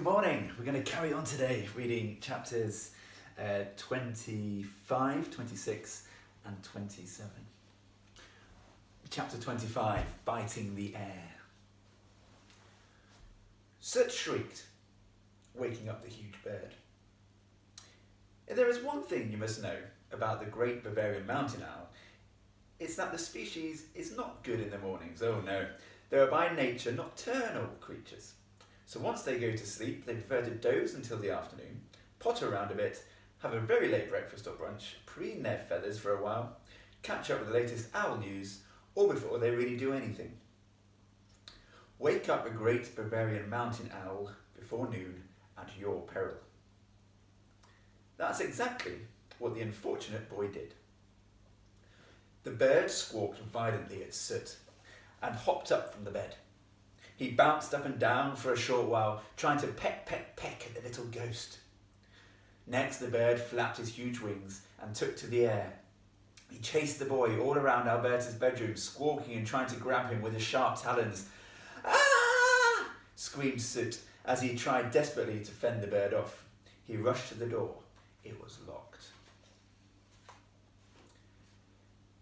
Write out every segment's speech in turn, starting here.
Good morning. We're going to carry on today reading chapters 25, 26 and 27. Chapter 25, Biting the Air. Soot shrieked, waking up the huge bird. If there is one thing you must know about the great Bavarian mountain owl, it's that the species is not good in the mornings. Oh no, they are by nature nocturnal creatures. So once they go to sleep, they prefer to doze until the afternoon, potter around a bit, have a very late breakfast or brunch, preen their feathers for a while, catch up with the latest owl news, all before they really do anything. Wake up a great Bavarian mountain owl before noon at your peril. That's exactly what the unfortunate boy did. The bird squawked violently at Soot and hopped up from the bed. He bounced up and down for a short while, trying to peck at the little ghost. Next, the bird flapped his huge wings and took to the air. He chased the boy all around Alberta's bedroom, squawking and trying to grab him with his sharp talons. "Ah!" screamed Soot as he tried desperately to fend the bird off. He rushed to the door. It was locked.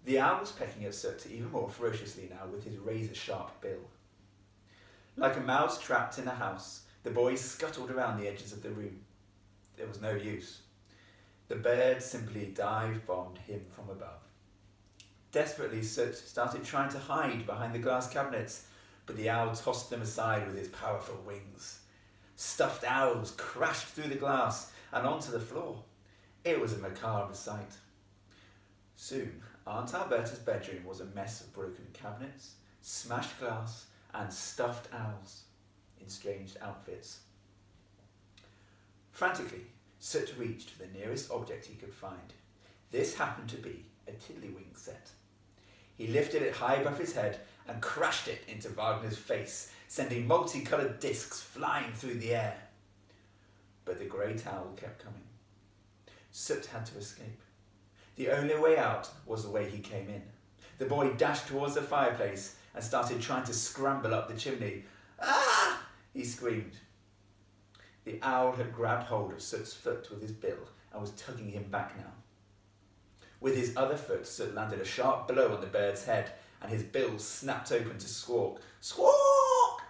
The owl was pecking at Soot even more ferociously now with his razor-sharp bill. Like a mouse trapped in a house, the boy scuttled around the edges of the room. There was no use. The bird simply dive-bombed him from above. Desperately, Soot started trying to hide behind the glass cabinets, but the owl tossed them aside with his powerful wings. Stuffed owls crashed through the glass and onto the floor. It was a macabre sight. Soon, Aunt Alberta's bedroom was a mess of broken cabinets, smashed glass, and stuffed owls in strange outfits. Frantically, Soot reached for the nearest object he could find. This happened to be a tiddlywink set. He lifted it high above his head and crashed it into Wagner's face, sending multicoloured discs flying through the air. But the great owl kept coming. Soot had to escape. The only way out was the way he came in. The boy dashed towards the fireplace and started trying to scramble up the chimney. "Ah!" he screamed. The owl had grabbed hold of Soot's foot with his bill and was tugging him back now. With his other foot, Soot landed a sharp blow on the bird's head and his bill snapped open to squawk. Squawk!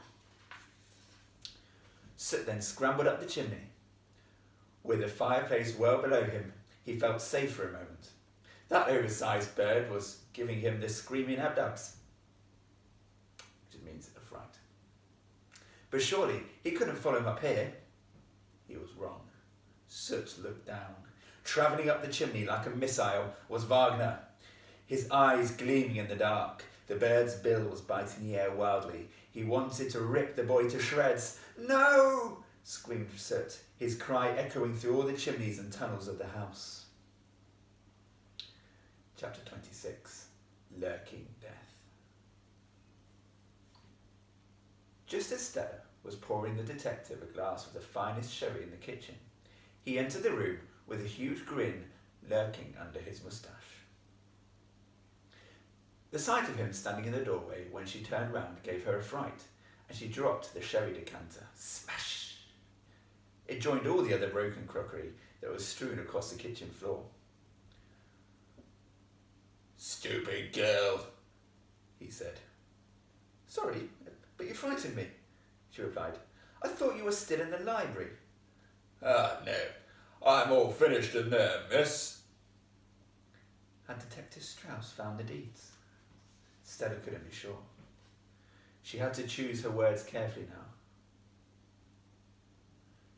Soot then scrambled up the chimney. With the fireplace well below him, he felt safe for a moment. That oversized bird was giving him the screaming abdabs, which means a fright. But surely he couldn't follow him up here. He was wrong. Soot looked down. Travelling up the chimney like a missile was Wagner, his eyes gleaming in the dark. The bird's bill was biting the air wildly. He wanted to rip the boy to shreds. "No!" screamed Soot, his cry echoing through all the chimneys and tunnels of the house. Chapter 26, Lurking Death. Just as Stella was pouring the detective a glass of the finest sherry in the kitchen, he entered the room with a huge grin lurking under his moustache. The sight of him standing in the doorway when she turned round gave her a fright, and she dropped the sherry decanter. Smash! It joined all the other broken crockery that was strewn across the kitchen floor. "Stupid girl," he said. "Sorry, but you frightened me," she replied. "I thought you were still in the library." "Ah, no. I'm all finished in there, miss." Had Detective Strauss found the deeds? Stella couldn't be sure. She had to choose her words carefully now.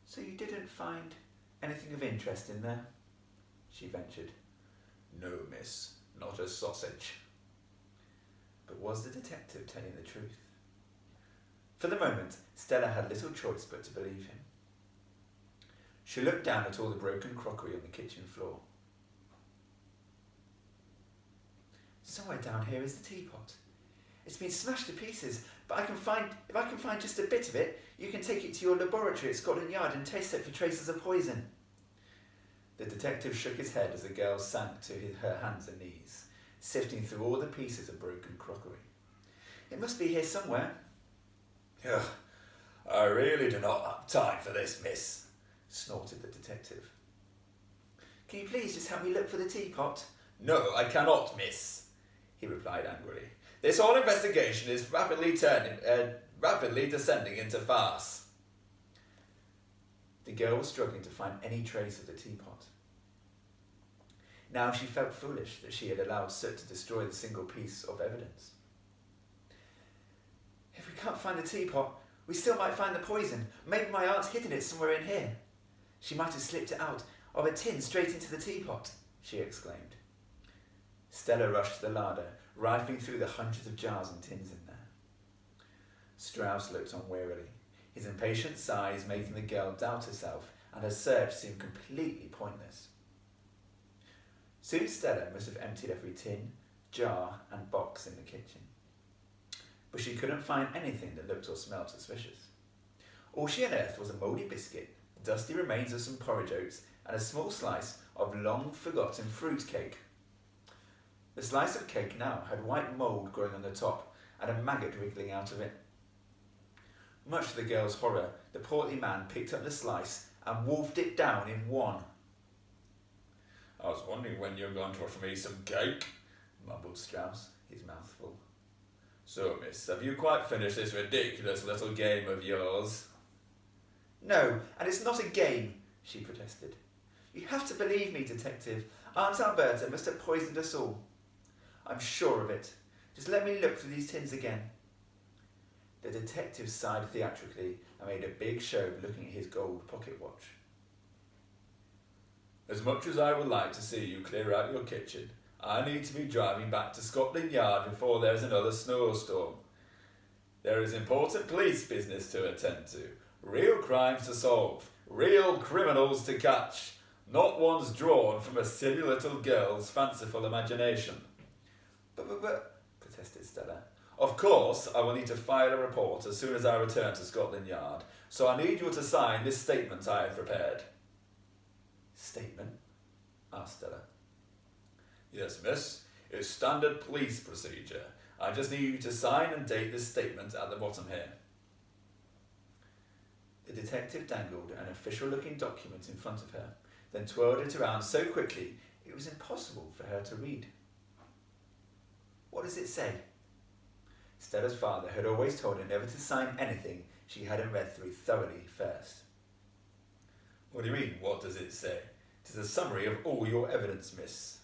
"So you didn't find anything of interest in there?" she ventured. "No, miss. Not a sausage." But was the detective telling the truth? For the moment, Stella had little choice but to believe him. She looked down at all the broken crockery on the kitchen floor. "Somewhere down here is the teapot. It's been smashed to pieces, but if I can find just a bit of it, you can take it to your laboratory at Scotland Yard and taste it for traces of poison." The detective shook his head as the girl sank to her hands and knees, sifting through all the pieces of broken crockery. "It must be here somewhere." "Ugh, I really do not have time for this, miss, snorted the detective. Can you please just help me look for the teapot? No, I cannot, miss, he replied angrily. This whole investigation is rapidly descending into farce. The girl was struggling to find any trace of the teapot. Now she felt foolish that she had allowed soot to destroy the single piece of evidence. If we can't find the teapot, we still might find the poison. Maybe my aunt's hidden it somewhere in here. She might have slipped it out of a tin straight into the teapot, she exclaimed. Stella rushed to the larder, rifling through the hundreds of jars and tins in there. Strauss looked on wearily, his impatient sighs making the girl doubt herself, and her search seemed completely pointless. Soon Stella must have emptied every tin, jar, and box in the kitchen. But she couldn't find anything that looked or smelled suspicious. All she unearthed was a mouldy biscuit, dusty remains of some porridge oats, and a small slice of long-forgotten fruit cake. The slice of cake now had white mould growing on the top and a maggot wriggling out of it. Much to the girl's horror, the portly man picked up the slice and wolfed it down in one. I was wondering when you were going to offer me some cake, mumbled Strauss, his mouth full. So, miss, have you quite finished this ridiculous little game of yours? No, and it's not a game, she protested. You have to believe me, detective. Aunt Alberta must have poisoned us all. I'm sure of it. Just let me look through these tins again. The detective sighed theatrically and made a big show of looking at his gold pocket watch. As much as I would like to see you clear out your kitchen, I need to be driving back to Scotland Yard before there is another snowstorm. There is important police business to attend to, real crimes to solve, real criminals to catch, not ones drawn from a silly little girl's fanciful imagination. But, protested Stella. Of course, I will need to file a report as soon as I return to Scotland Yard, so I need you to sign this statement I have prepared. Statement? Asked Stella. Yes, miss. It's standard police procedure. I just need you to sign and date this statement at the bottom here. The detective dangled an official-looking document in front of her, then twirled it around so quickly it was impossible for her to read. What does it say? Stella's father had always told her never to sign anything she hadn't read through thoroughly first. What do you mean, what does it say? It is a summary of all your evidence, miss,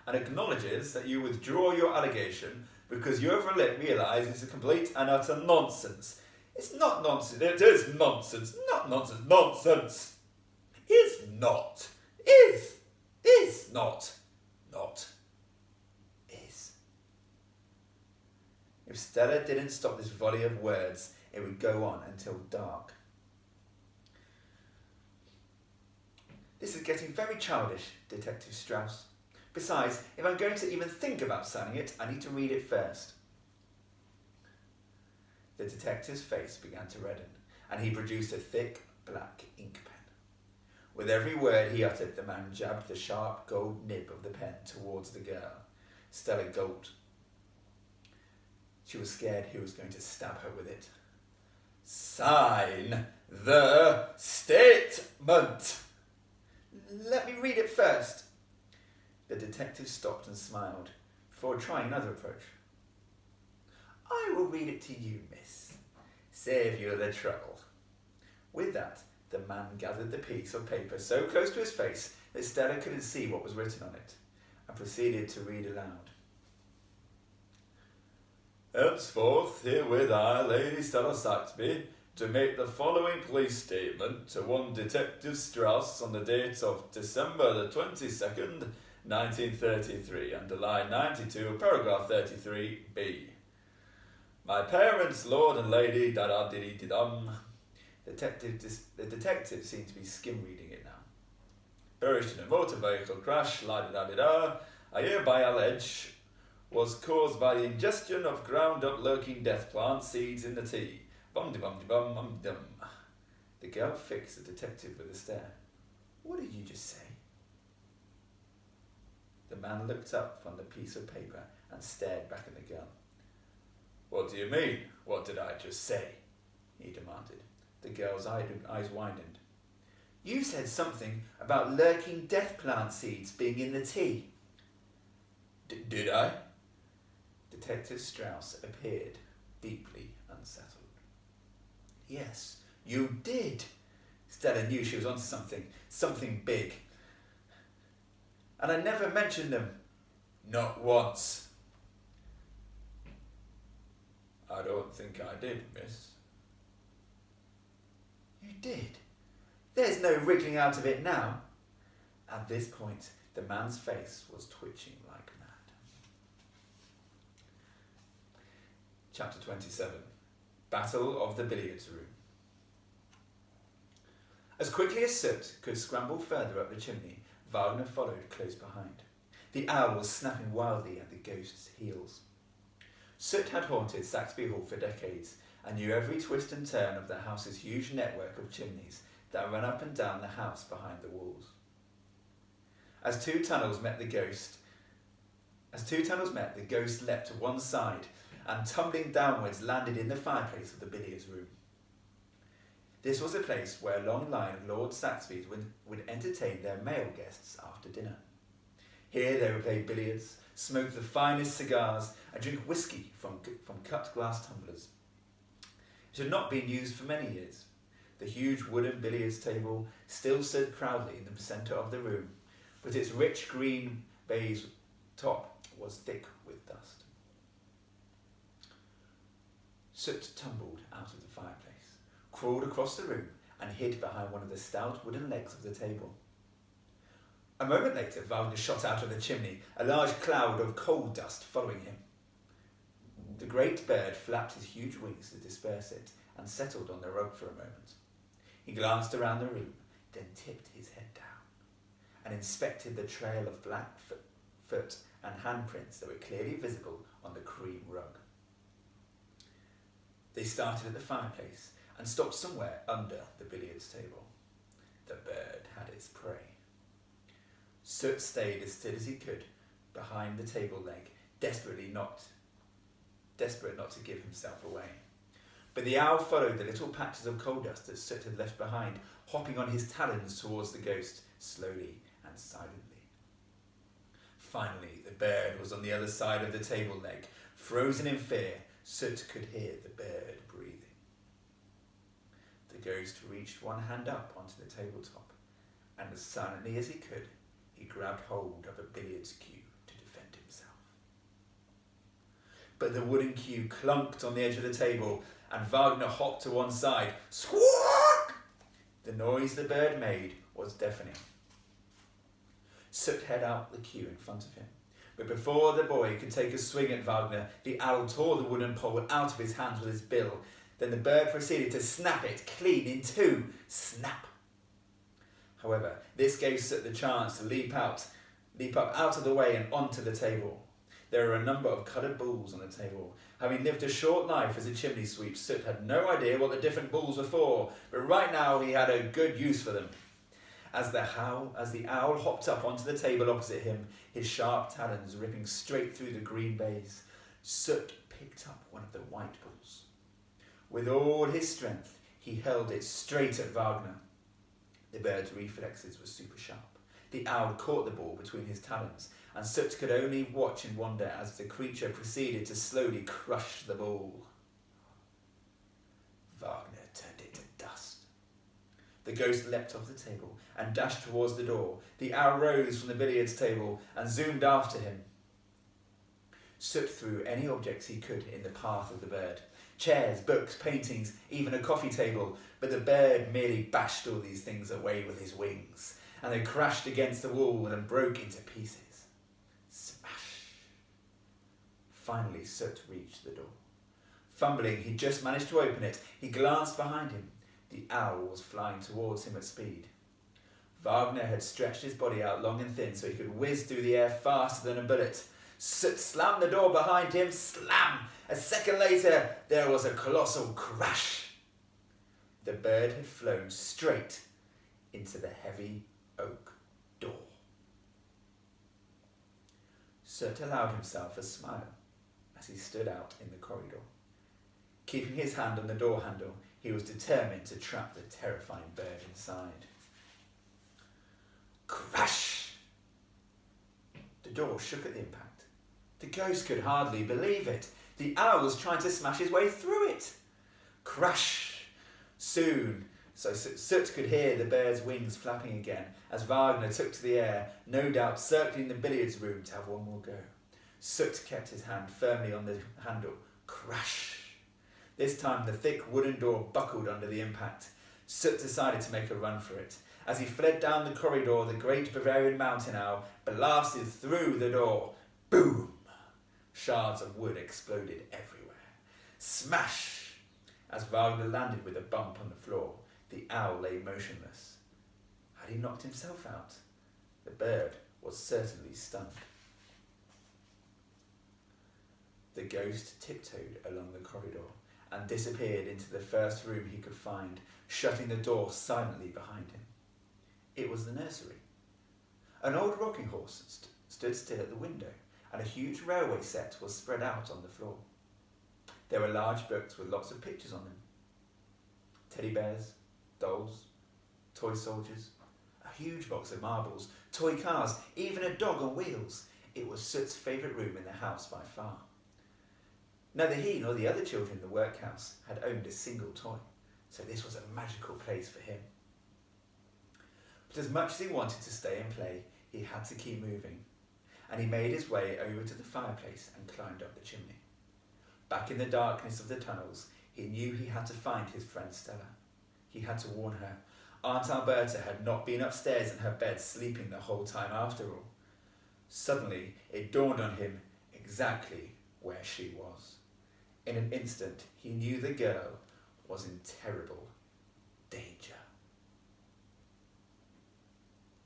and acknowledges that you withdraw your allegation because you have realised it's a complete and utter nonsense. It's not nonsense. It is nonsense. Not nonsense. Nonsense. Is not. Is. Is not. Not. Is. If Stella didn't stop this volley of words, it would go on until dark. This is getting very childish, Detective Strauss. Besides, if I'm going to even think about signing it, I need to read it first. The detective's face began to redden, and he produced a thick, black ink pen. With every word he uttered, the man jabbed the sharp gold nib of the pen towards the girl. Stella gulped. She was scared he was going to stab her with it. Sign the statement! Let me read it first. The detective stopped and smiled, before trying another approach. I will read it to you, miss. Save you the trouble. With that, the man gathered the piece of paper so close to his face that Stella couldn't see what was written on it, and proceeded to read aloud. Henceforth, herewith I, Lady Stella Saxby, to make the following police statement to one Detective Strauss on the date of December the 22nd, 1933, under line 92, paragraph 33b. My parents, Lord and Lady da-da-diddy-dum. The detective seemed to be skim-reading it now. Perished in a motor vehicle crash, la-da-da-da-da, I hereby allege, was caused by the ingestion of ground-up lurking death plant seeds in the tea. Bum-de-bum-de-bum-dum. The girl fixed the detective with a stare. What did you just say? The man looked up from the piece of paper and stared back at the girl. What do you mean? What did I just say? He demanded. The girl's eyes widened. You said something about lurking death plant seeds being in the tea. Did I? Detective Strauss appeared deeply unsettled. Yes, you did. Stella knew she was onto something big. And I never mentioned them. Not once. I don't think I did, miss. You did? There's no wriggling out of it now. At this point, the man's face was twitching like mad. Chapter 27. Battle of the Billiards Room. As quickly as Soot could scramble further up the chimney, Wagner followed close behind. The owl was snapping wildly at the ghost's heels. Soot had haunted Saxby Hall for decades and knew every twist and turn of the house's huge network of chimneys that ran up and down the house behind the walls. As two tunnels met, the ghost leapt to one side and, tumbling downwards, landed in the fireplace of the billiards room. This was a place where a long line of Lord Saxby's would entertain their male guests after dinner. Here they would play billiards, smoke the finest cigars, and drink whiskey from cut glass tumblers. It had not been used for many years. The huge wooden billiards table still stood proudly in the centre of the room, but its rich green baize top was thick with dust. Soot tumbled out of the fireplace, crawled across the room, and hid behind one of the stout wooden legs of the table. A moment later, Wagner shot out of the chimney, a large cloud of coal dust following him. The great bird flapped his huge wings to disperse it and settled on the rug for a moment. He glanced around the room, then tipped his head down and inspected the trail of black foot and handprints that were clearly visible on the cream rug. They started at the fireplace and stopped somewhere under the billiards table. The bird had its prey. Soot stayed as still as he could behind the table leg, desperate not to give himself away. But the owl followed the little patches of coal dust that Soot had left behind, hopping on his talons towards the ghost, slowly and silently. Finally, the bird was on the other side of the table leg. Frozen in fear, Soot could hear the bird breathing. The ghost reached one hand up onto the tabletop, and as silently as he could, he grabbed hold of a billiards cue to defend himself. But the wooden cue clunked on the edge of the table, and Wagner hopped to one side. Squawk! The noise the bird made was deafening. Soot held out the cue in front of him, but before the boy could take a swing at Wagner, the owl tore the wooden pole out of his hands with his bill. Then the bird proceeded to snap it clean in two. Snap! However, this gave Soot the chance to leap up out of the way and onto the table. There were a number of coloured balls on the table. Having lived a short life as a chimney sweep, Soot had no idea what the different balls were for, but right now he had a good use for them. As the owl hopped up onto the table opposite him, his sharp talons ripping straight through the green baize, Soot picked up one of the white balls. With all his strength, he hurled it straight at Wagner. The bird's reflexes were super sharp. The owl caught the ball between his talons, and Soot could only watch and wonder as the creature proceeded to slowly crush the ball. Wagner turned it to dust. The ghost leapt off the table and dashed towards the door. The owl rose from the billiards table and zoomed after him. Soot threw any objects he could in the path of the bird. Chairs, books, paintings, even a coffee table, but the bird merely bashed all these things away with his wings, and they crashed against the wall and broke into pieces. Smash! Finally, Soot reached the door. Fumbling, he just managed to open it. He glanced behind him. The owl was flying towards him at speed. Wagner had stretched his body out long and thin so he could whiz through the air faster than a bullet. Soot slammed the door behind him. Slam! A second later, there was a colossal crash. The bird had flown straight into the heavy oak door. Soot allowed himself a smile as he stood out in the corridor. Keeping his hand on the door handle, he was determined to trap the terrifying bird inside. Crash! The door shook at the impact. The ghost could hardly believe it. The owl was trying to smash his way through it. Crash! Soon, so Soot could hear the bird's wings flapping again as Wagner took to the air, no doubt circling the billiards room to have one more go. Soot kept his hand firmly on the handle. Crash! This time the thick wooden door buckled under the impact. Soot decided to make a run for it. As he fled down the corridor, the great Bavarian mountain owl blasted through the door. Boom! Shards of wood exploded everywhere. Smash! As Wagner landed with a bump on the floor, the owl lay motionless. Had he knocked himself out? The bird was certainly stunned. The ghost tiptoed along the corridor and disappeared into the first room he could find, shutting the door silently behind him. It was the nursery. An old rocking horse stood still at the window, and a huge railway set was spread out on the floor. There were large books with lots of pictures on them. Teddy bears, dolls, toy soldiers, a huge box of marbles, toy cars, even a dog on wheels. It was Soot's favourite room in the house by far. Neither he nor the other children in the workhouse had owned a single toy, so this was a magical place for him. But as much as he wanted to stay and play, he had to keep moving, and he made his way over to the fireplace and climbed up the chimney. Back in the darkness of the tunnels, he knew he had to find his friend Stella. He had to warn her. Aunt Alberta had not been upstairs in her bed sleeping the whole time after all. Suddenly, it dawned on him exactly where she was. In an instant, he knew the girl was in terrible danger.